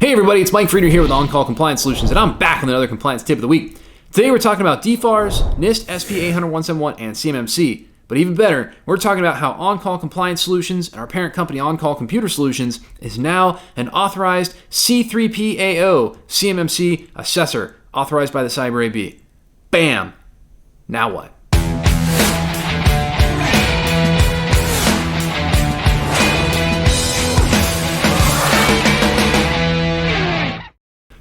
Hey everybody, it's Mike Frieder here with On-Call Compliance Solutions, and I'm back with another compliance tip of the week. Today we're talking about DFARS, NIST SP 800-171, and CMMC. But even better, we're talking about how On-Call Compliance Solutions and our parent company On-Call Computer Solutions is now an authorized C3PAO CMMC Assessor, authorized by the Cyber AB. Bam! Now what?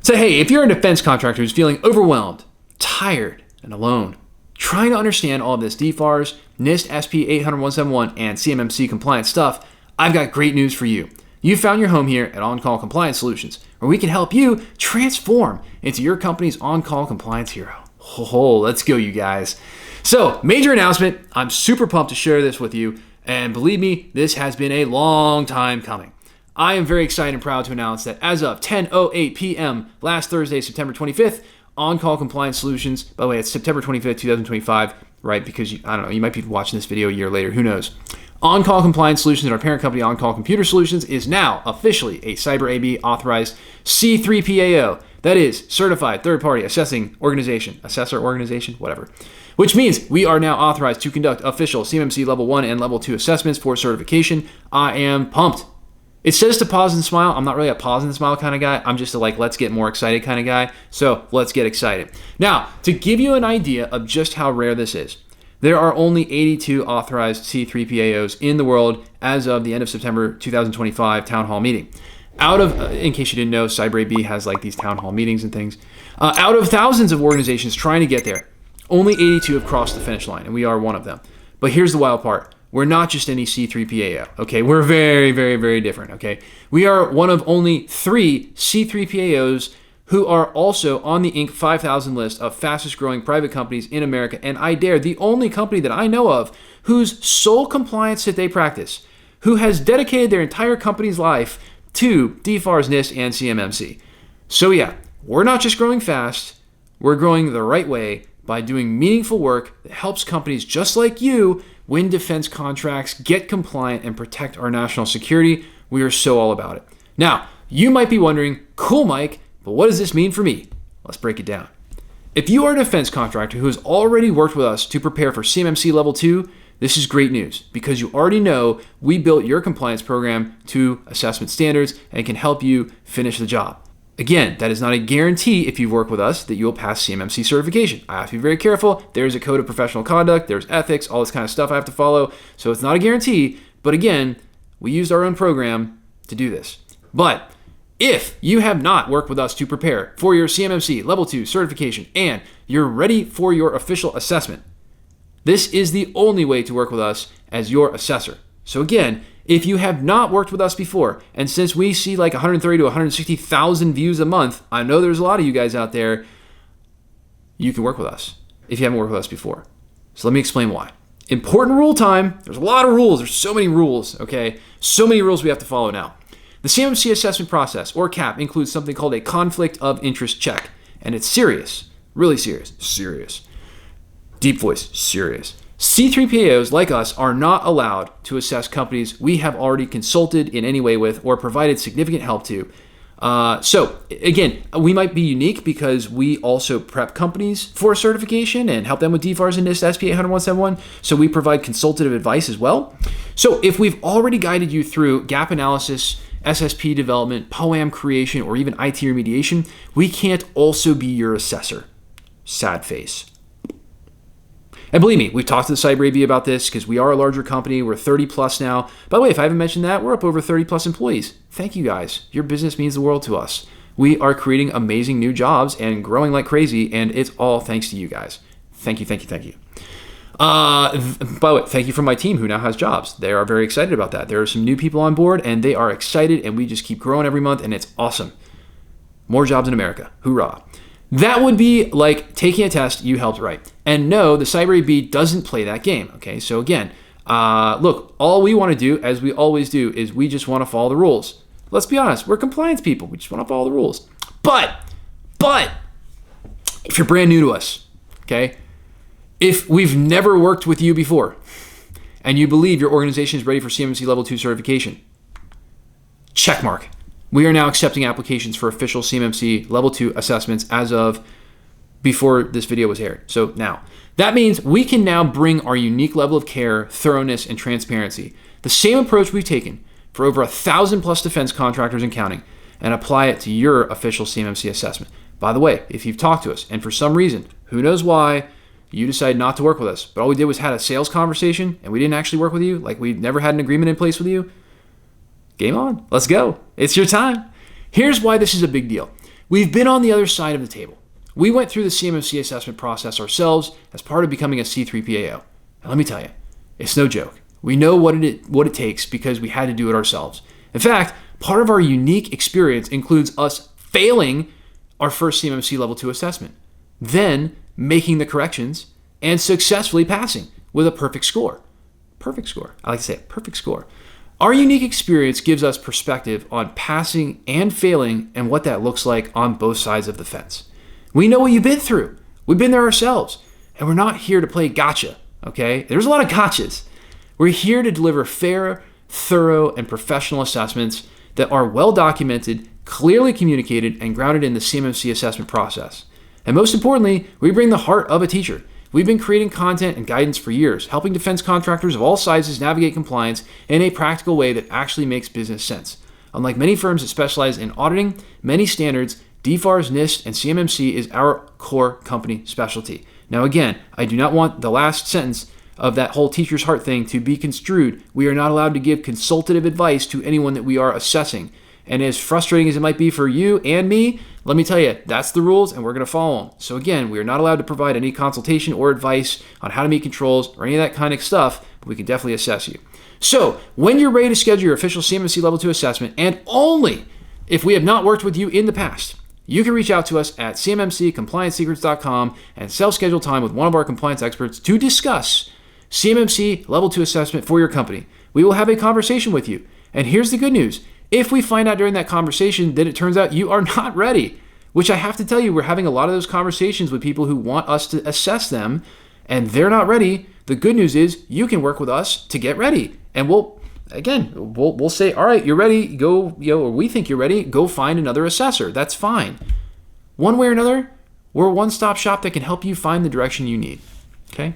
So hey, if you're a defense contractor who's feeling overwhelmed, tired, and alone, trying to understand all of this DFARS, NIST SP 800-171, and CMMC compliance stuff, I've got great news for you. You found your home here at On-Call Compliance Solutions, where we can help you transform into your company's on-call compliance hero. Oh, let's go, you guys. So, major announcement. I'm super pumped to share this with you, and believe me, this has been a long time coming. I am very excited and proud to announce that as of 10:08 p.m. last Thursday, September 25th, On-Call Compliance Solutions, by the way, it's September 25th, 2025, right? Because, I don't know, you might be watching this video a year later, who knows? On-Call Compliance Solutions and our parent company, On-Call Computer Solutions, is now officially a Cyber AB authorized C3PAO. That is, Certified Third-Party Assessing Organization, Assessor Organization, whatever. Which means we are now authorized to conduct official CMMC Level 1 and Level 2 assessments for certification. I am pumped. It says to pause and smile. I'm not really a pause and smile kind of guy. I'm just a let's get more excited kind of guy. So let's get excited. Now, to give you an idea of just how rare this is, there are only 82 authorized C3PAOs in the world as of the end of September 2025 town hall meeting. Out of, in case you didn't know, Cyber AB has these town hall meetings and things. Out of thousands of organizations trying to get there, only 82 have crossed the finish line, and we are one of them. But here's the wild part. We're not just any C3PAO, okay? We're very, very, very different, okay? We are one of only 3 C3PAOs who are also on the Inc. 5000 list of fastest growing private companies in America, and I dare, the only company that I know of whose sole compliance that they practice, who has dedicated their entire company's life to DFARS, NIST, and CMMC. So yeah, we're not just growing fast, we're growing the right way by doing meaningful work that helps companies just like you win defense contracts, get compliant, and protect our national security. We are so all about it. Now, you might be wondering, cool, Mike, but what does this mean for me? Let's break it down. If you are a defense contractor who has already worked with us to prepare for CMMC Level 2, this is great news because you already know we built your compliance program to assessment standards and can help you finish the job. Again, that is not a guarantee if you work with us that you'll pass CMMC certification. I have to be very careful. There's a code of professional conduct, there's ethics, all this kind of stuff I have to follow. So it's not a guarantee, but again, we used our own program to do this. But if you have not worked with us to prepare for your CMMC Level 2 certification and you're ready for your official assessment, this is the only way to work with us as your assessor. So again, if you have not worked with us before, and since we see 130 to 160,000 views a month, I know there's a lot of you guys out there, you can work with us if you haven't worked with us before. So let me explain why. Important rule time. There's a lot of rules. There's so many rules, okay? So many rules we have to follow now. The CMMC assessment process, or CAP, includes something called a conflict of interest check. And it's serious. Really serious. Serious. Deep voice. Serious. C3PAOs like us are not allowed to assess companies we have already consulted in any way with or provided significant help to. So again, we might be unique because we also prep companies for certification and help them with DFARS and NIST SP 800-171. So we provide consultative advice as well. So if we've already guided you through gap analysis, SSP development, POAM creation, or even IT remediation, we can't also be your assessor. Sad face. And believe me, we've talked to the Cyber AB about this because we are a larger company. We're 30 plus now. By the way, if I haven't mentioned that, we're up over 30 plus employees. Thank you guys. Your business means the world to us. We are creating amazing new jobs and growing like crazy, and it's all thanks to you guys. Thank you, thank you, thank you. By the way, thank you from my team who now has jobs. They are very excited about that. There are some new people on board, and they are excited, and we just keep growing every month, and it's awesome. More jobs in America. Hoorah. That would be like taking a test you helped write. And no, the Cyber AB doesn't play that game. Okay, so again, look, all we want to do, as we always do, is we just want to follow the rules. Let's be honest, we're compliance people. We just want to follow the rules. But, if you're brand new to us, okay, if we've never worked with you before, and you believe your organization is ready for CMMC Level 2 certification, check mark. We are now accepting applications for official CMMC Level 2 assessments as of before this video was aired. So now, that means we can now bring our unique level of care, thoroughness, and transparency, the same approach we've taken for over 1,000 plus defense contractors and counting, and apply it to your official CMMC assessment. By the way, if you've talked to us and for some reason, who knows why, you decided not to work with us, but all we did was had a sales conversation and we didn't actually work with you, like we never had an agreement in place with you, game on. Let's go. It's your time. Here's why this is a big deal. We've been on the other side of the table. We went through the CMMC assessment process ourselves as part of becoming a C3PAO. And let me tell you, it's no joke. We know what it takes because we had to do it ourselves. In fact, part of our unique experience includes us failing our first CMMC Level 2 assessment, then making the corrections and successfully passing with a perfect score. Perfect score. I like to say it, perfect score. Our unique experience gives us perspective on passing and failing and what that looks like on both sides of the fence. We know what you've been through. We've been there ourselves. And we're not here to play gotcha, okay? There's a lot of gotchas. We're here to deliver fair, thorough, and professional assessments that are well documented, clearly communicated, and grounded in the CMMC assessment process. And most importantly, we bring the heart of a teacher. We've been creating content and guidance for years, helping defense contractors of all sizes navigate compliance in a practical way that actually makes business sense. Unlike many firms that specialize in auditing many standards, DFARS, NIST, and CMMC is our core company specialty. Now again, I do not want the last sentence of that whole teacher's heart thing to be construed. We are not allowed to give consultative advice to anyone that we are assessing. And as frustrating as it might be for you and me, let me tell you, that's the rules and we're going to follow them. So again, we are not allowed to provide any consultation or advice on how to meet controls or any of that kind of stuff, but we can definitely assess you. So when you're ready to schedule your official CMMC Level 2 assessment, and only if we have not worked with you in the past, you can reach out to us at cmmccompliancesecrets.com and self-schedule time with one of our compliance experts to discuss CMMC Level 2 assessment for your company. We will have a conversation with you. And here's the good news. If we find out during that conversation that it turns out you are not ready, which I have to tell you, we're having a lot of those conversations with people who want us to assess them and they're not ready, the good news is you can work with us to get ready. And we'll say, all right, you're ready, go, or we think you're ready, go find another assessor. That's fine. One way or another, we're a one-stop shop that can help you find the direction you need. Okay?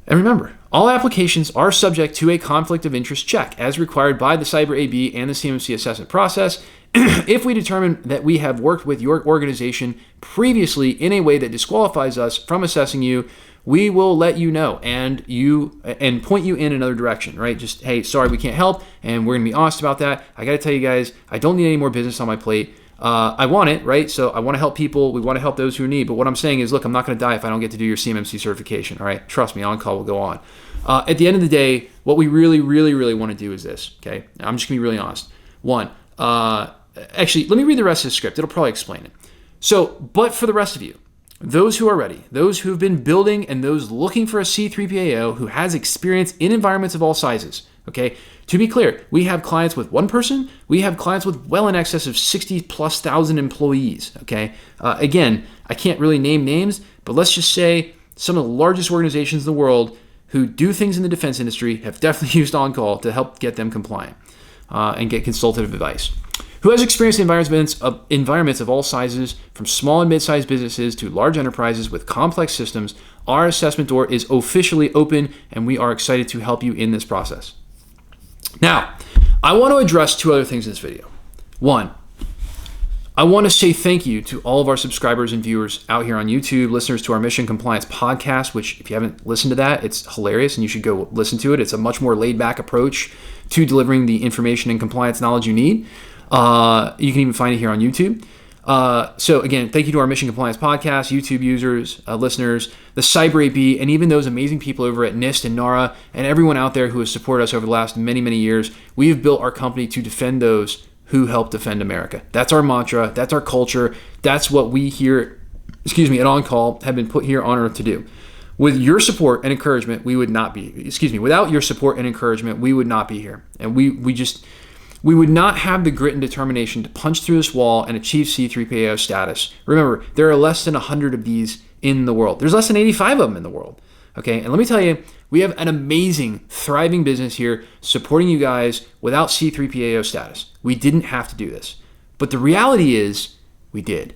And remember, all applications are subject to a conflict of interest check as required by the Cyber AB and the CMMC assessment process. If we determine that we have worked with your organization previously in a way that disqualifies us from assessing you, we will let you know and point you in another direction, right? Just, hey, sorry, we can't help, and we're going to be honest about that. I got to tell you guys, I don't need any more business on my plate. I want it, right? So I want to help people. We want to help those who need. But what I'm saying is, look, I'm not going to die if I don't get to do your CMMC certification, all right? Trust me, on-call will go on. At the end of the day, what we really, really, really want to do is this, okay? I'm just going to be really honest. One, actually, let me read the rest of the script. It'll probably explain it. So, but for the rest of you, those who are ready, those who've been building, and those looking for a C3PAO who has experience in environments of all sizes, okay? To be clear, we have clients with one person. We have clients with well in excess of 60,000+ employees, okay? Again, I can't really name names, but let's just say some of the largest organizations in the world who do things in the defense industry have definitely used on-call to help get them compliant and get consultative advice. Who has experienced environments of all sizes, from small and mid-sized businesses to large enterprises with complex systems. Our assessment door is officially open, and we are excited to help you in this process. Now, I want to address two other things in this video. One, I want to say thank you to all of our subscribers and viewers out here on YouTube, listeners to our Mission Compliance podcast, which if you haven't listened to that, it's hilarious and you should go listen to it. It's a much more laid-back approach to delivering the information and compliance knowledge you need. You can even find it here on YouTube. So again, thank you to our Mission Compliance podcast, YouTube users, listeners, the Cyber AB, and even those amazing people over at NIST and NARA, and everyone out there who has supported us over the last many, many years. We have built our company to defend those who help defend America. That's our mantra. That's our culture. That's what we here, at On Call, have been put here on earth to do. With your support and encouragement, without your support and encouragement, we would not be here. And we would not have the grit and determination to punch through this wall and achieve C3PAO status. Remember, there are less than 100 of these in the world. There's less than 85 of them in the world. Okay, and let me tell you, We have an amazing, thriving business here supporting you guys without C3PAO status. We didn't have to do this. But the reality is we did.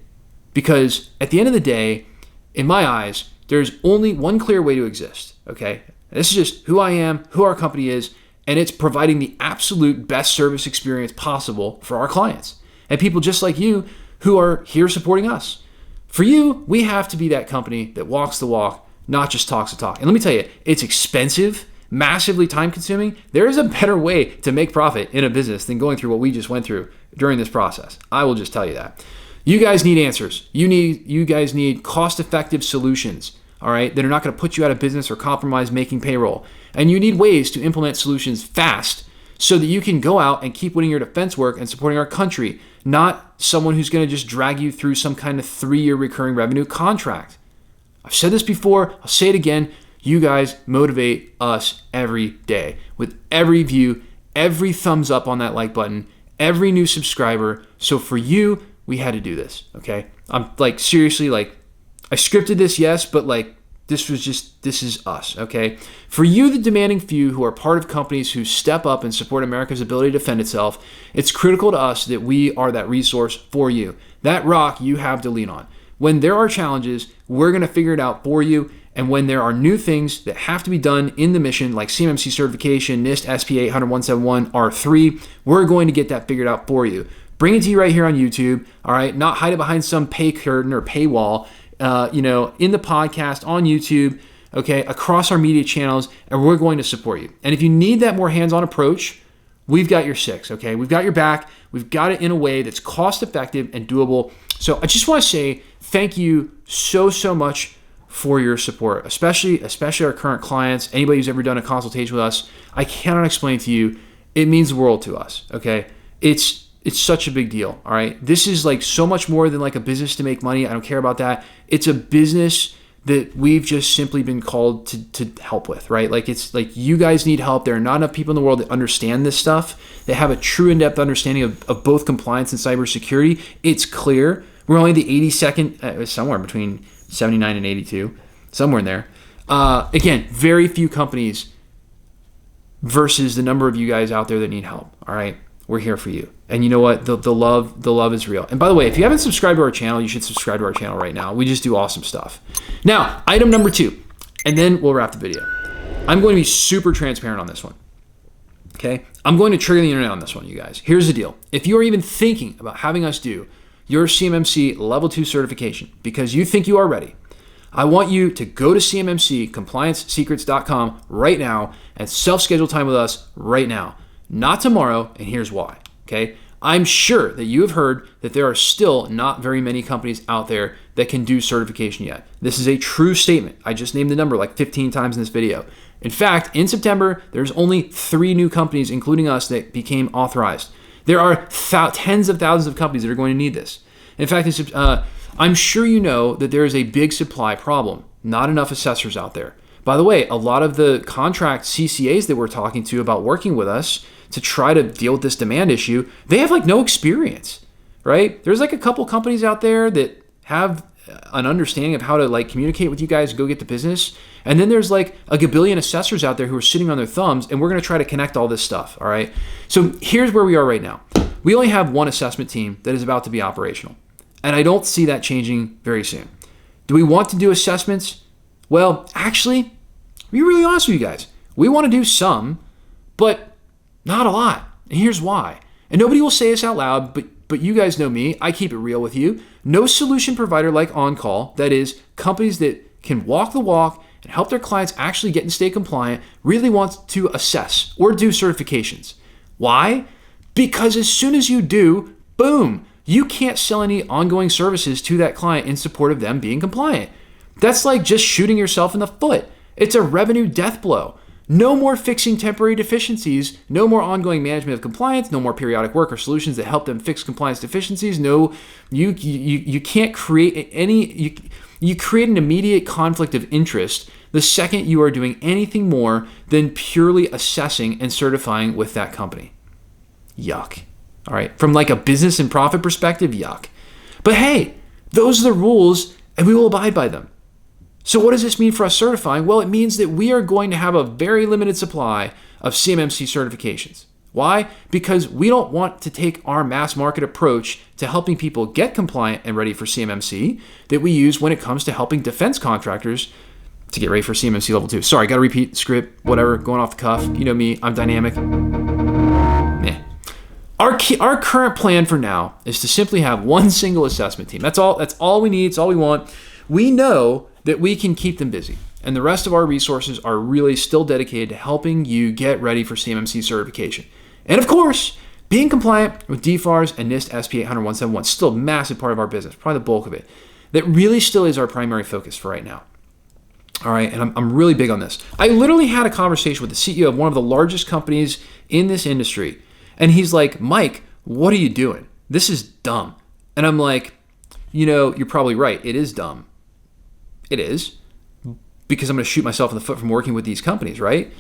Because at the end of the day, in my eyes, there's only one clear way to exist, okay? This is just who I am, who our company is, and it's providing the absolute best service experience possible for our clients and people just like you who are here supporting us. For you, we have to be that company that walks the walk, not just talks the talk. And let me tell you, it's expensive, massively time consuming. There is a better way to make profit in a business than going through what we just went through during this process. I will just tell you that. You guys need answers. You guys need cost-effective solutions, all right, that are not going to put you out of business or compromise making payroll. And you need ways to implement solutions fast so that you can go out and keep winning your defense work and supporting our country, not someone who's going to just drag you through some kind of 3-year recurring revenue contract. I've said this before, I'll say it again. You guys motivate us every day with every view, every thumbs up on that like button, every new subscriber. So for you, we had to do this, okay? I'm like, seriously, like, I scripted this, yes, but like, this is us, okay? For you, the demanding few who are part of companies who step up and support America's ability to defend itself, it's critical to us that we are that resource for you, that rock you have to lean on. When there are challenges, we're gonna figure it out for you. And when there are new things that have to be done in the mission, like CMMC certification, NIST SP 800-171 R3, we're going to get that figured out for you. Bring it to you right here on YouTube, all right? Not hide it behind some pay curtain or paywall, in the podcast, on YouTube, okay, across our media channels, and we're going to support you. And if you need that more hands-on approach, we've got your six, okay? We've got your back. We've got it in a way that's cost-effective and doable. So I just want to say thank you so much for your support, especially our current clients, anybody who's ever done a consultation with us. I cannot explain to you, it means the world to us, okay? It's such a big deal, all right? This is like so much more than like a business to make money. I don't care about that. It's a business that we've just simply been called to help with, right? Like, it's like you guys need help. There are not enough people in the world that understand this stuff, that have a true in-depth understanding of both compliance and cybersecurity. It's clear. We're only the 82nd, somewhere between 79 and 82, somewhere in there. Again, very few companies versus the number of you guys out there that need help, all right? We're here for you. And you know what? The love is real. And by the way, if you haven't subscribed to our channel, you should subscribe to our channel right now. We just do awesome stuff. Now, item number 2, and then we'll wrap the video. I'm going to be super transparent on this one. Okay? I'm going to trigger the internet on this one, you guys. Here's the deal. If you are even thinking about having us do your CMMC Level 2 certification because you think you are ready, I want you to go to CMMCComplianceSecrets.com right now and self-schedule time with us right now. Not tomorrow, and here's why, okay? I'm sure that you have heard that there are still not very many companies out there that can do certification yet. This is a true statement. I just named the number like 15 times in this video. In fact, in September, there's only 3 new companies, including us, that became authorized. There are tens of thousands of companies that are going to need this. In fact, I'm sure you know that there is a big supply problem. Not enough assessors out there. By the way, a lot of the contract CCAs that we're talking to about working with us to try to deal with this demand issue, they have like no experience, right? There's like a couple companies out there that have an understanding of how to like communicate with you guys, go get the business. And then there's like a gabillion assessors out there who are sitting on their thumbs, and we're going to try to connect all this stuff, all right? So here's where we are right now. We only have one assessment team that is about to be operational, and I don't see that changing very soon. Do we want to do assessments? Well, actually, to be really honest with you guys, we want to do some, but not a lot. And here's why. And nobody will say this out loud, but you guys know me. I keep it real with you. No solution provider like OnCall, that is, companies that can walk the walk and help their clients actually get and stay compliant, really wants to assess or do certifications. Why? Because as soon as you do, boom, you can't sell any ongoing services to that client in support of them being compliant. That's like just shooting yourself in the foot. It's a revenue death blow. No more fixing temporary deficiencies, no more ongoing management of compliance, no more periodic work or solutions that help them fix compliance deficiencies. No, you can't create any, you create an immediate conflict of interest the second you are doing anything more than purely assessing and certifying with that company. Yuck. All right. From like a business and profit perspective, yuck. But hey, those are the rules and we will abide by them. So what does this mean for us certifying? Well, it means that we are going to have a very limited supply of CMMC certifications. Why? Because we don't want to take our mass market approach to helping people get compliant and ready for CMMC that we use when it comes to helping defense contractors to get ready for CMMC Level 2. Sorry, got to repeat the script, whatever, going off the cuff. You know me, I'm dynamic. Our current plan for now is to simply have one single assessment team. That's all we need. It's all we want. We know that we can keep them busy, and the rest of our resources are really still dedicated to helping you get ready for CMMC certification. And of course, being compliant with DFARS and NIST SP 800-171 is still a massive part of our business, probably the bulk of it. That really still is our primary focus for right now. All right, and I'm really big on this. I literally had a conversation with the CEO of one of the largest companies in this industry, and he's like, Mike, what are you doing? This is dumb. And I'm like, you're probably right. It is dumb. It is, because I'm going to shoot myself in the foot from working with these companies, right?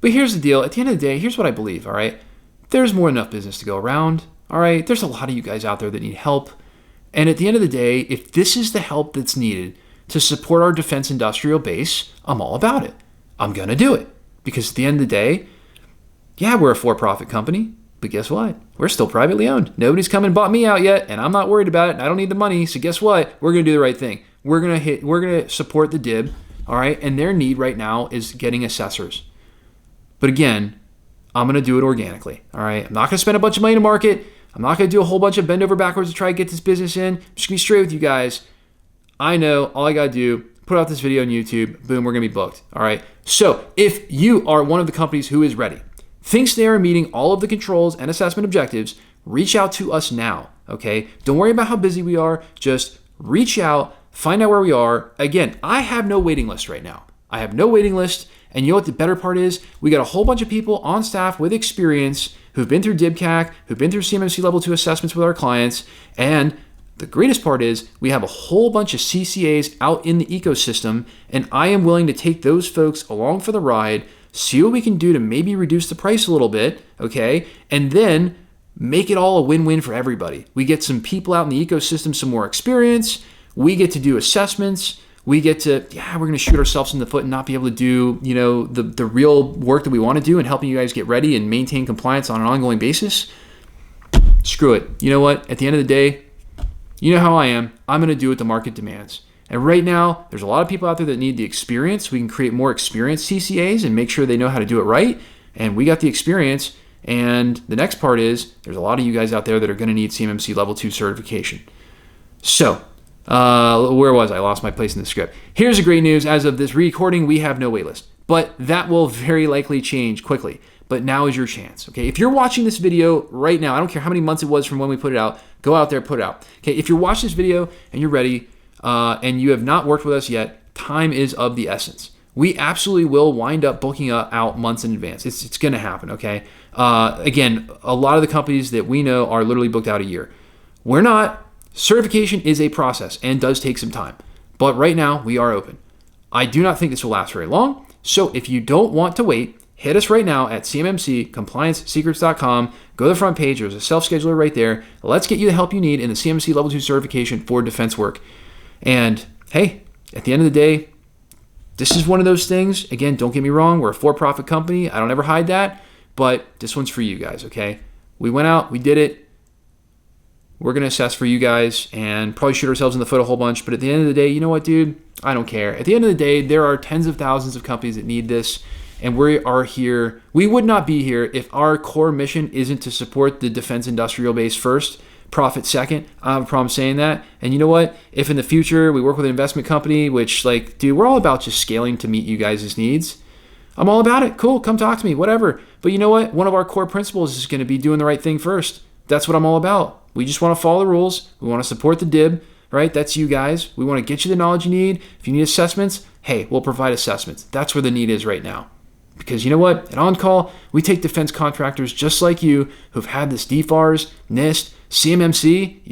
But here's the deal. At the end of the day, here's what I believe, all right? There's more than enough business to go around, all right? There's a lot of you guys out there that need help. And at the end of the day, if this is the help that's needed to support our defense industrial base, I'm all about it. I'm going to do it. Because at the end of the day, yeah, we're a for-profit company, but guess what? We're still privately owned. Nobody's come and bought me out yet, and I'm not worried about it, and I don't need the money. So guess what? We're going to do the right thing. We're going to support the DIB, all right? And their need right now is getting assessors. But again, I'm going to do it organically, all right? I'm not going to spend a bunch of money to market. I'm not going to do a whole bunch of bend over backwards to try to get this business in. I'm just going to be straight with you guys. I know all I got to do, put out this video on YouTube, boom, we're going to be booked, all right? So if you are one of the companies who is ready, thinks they are meeting all of the controls and assessment objectives, reach out to us now, okay? Don't worry about how busy we are. Just reach out, find out where we are. Again, I have no waiting list right now. I have no waiting list. And you know what the better part is? We got a whole bunch of people on staff with experience who've been through DIBCAC, who've been through CMMC Level 2 assessments with our clients. And the greatest part is we have a whole bunch of CCAs out in the ecosystem, and I am willing to take those folks along for the ride, see what we can do to maybe reduce the price a little bit, okay? And then make it all a win-win for everybody. We get some people out in the ecosystem, some more experience. We get to do assessments. We get to, we're going to shoot ourselves in the foot and not be able to do, the real work that we want to do and helping you guys get ready and maintain compliance on an ongoing basis. Screw it. You know what? At the end of the day, you know how I am. I'm going to do what the market demands. And right now, there's a lot of people out there that need the experience. We can create more experienced CCAs and make sure they know how to do it right. And we got the experience. And the next part is there's a lot of you guys out there that are going to need CMMC Level 2 certification. So, where was I? Lost my place in the script. Here's the great news. As of this recording, we have no waitlist. But that will very likely change quickly. But now is your chance, okay? If you're watching this video right now, I don't care how many months it was from when we put it out, go out there, put it out. Okay, if you're watching this video and you're ready and you have not worked with us yet, time is of the essence. We absolutely will wind up booking out months in advance. It's going to happen, okay? Again, a lot of the companies that we know are literally booked out a year. We're not. Certification is a process and does take some time. But right now, we are open. I do not think this will last very long. So if you don't want to wait, hit us right now at cmmccompliancesecrets.com. Go to the front page. There's a self-scheduler right there. Let's get you the help you need in the CMMC Level 2 certification for defense work. And hey, at the end of the day, this is one of those things. Again, don't get me wrong. We're a for-profit company. I don't ever hide that. But this one's for you guys, okay? We went out. We did it. We're going to assess for you guys and probably shoot ourselves in the foot a whole bunch. But at the end of the day, you know what, dude? I don't care. At the end of the day, there are tens of thousands of companies that need this. And we are here. We would not be here if our core mission isn't to support the defense industrial base first, profit second. I don't have a problem saying that. And you know what? If in the future we work with an investment company, which dude, we're all about just scaling to meet you guys' needs. I'm all about it. Cool. Come talk to me, whatever. But you know what? One of our core principles is going to be doing the right thing first. That's what I'm all about. We just want to follow the rules. We want to support the DIB, right? That's you guys. We want to get you the knowledge you need. If you need assessments, hey, we'll provide assessments. That's where the need is right now. Because you know what? At On Call, we take defense contractors just like you who've had this DFARS, NIST, CMMC,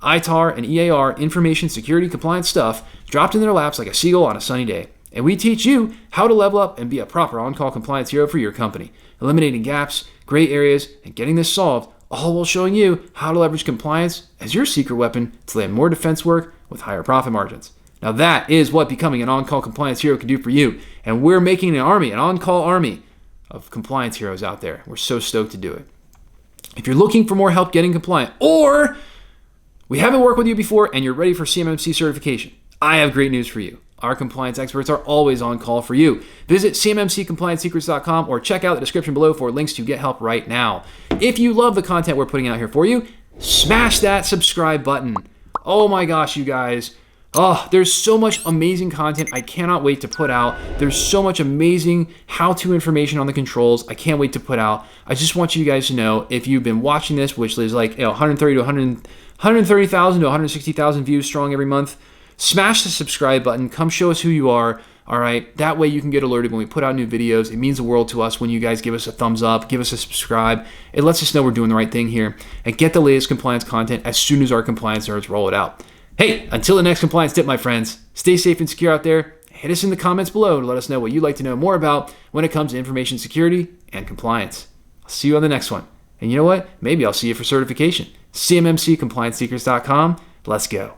ITAR, and EAR, information security compliance stuff, dropped in their laps like a seagull on a sunny day. And we teach you how to level up and be a proper on-call compliance hero for your company, eliminating gaps, gray areas, and getting this solved, all while showing you how to leverage compliance as your secret weapon to land more defense work with higher profit margins. Now that is what becoming an on-call compliance hero can do for you. And we're making an army, an on-call army of compliance heroes out there. We're so stoked to do it. If you're looking for more help getting compliant, or we haven't worked with you before and you're ready for CMMC certification, I have great news for you. Our compliance experts are always on call for you. Visit cmmccompliancesecrets.com or check out the description below for links to get help right now. If you love the content we're putting out here for you, smash that subscribe button. Oh my gosh, you guys. Oh, there's so much amazing content I cannot wait to put out. There's so much amazing how-to information on the controls I can't wait to put out. I just want you guys to know, if you've been watching this, which is like 130,000 to 160,000 views strong every month, smash the subscribe button. Come show us who you are. All right. That way you can get alerted when we put out new videos. It means the world to us when you guys give us a thumbs up, give us a subscribe. It lets us know we're doing the right thing here, and get the latest compliance content as soon as our compliance nerds roll it out. Hey, until the next compliance tip, my friends, stay safe and secure out there. Hit us in the comments below to let us know what you'd like to know more about when it comes to information security and compliance. I'll see you on the next one. And you know what? Maybe I'll see you for certification. CMMCComplianceSecrets.com. Let's go.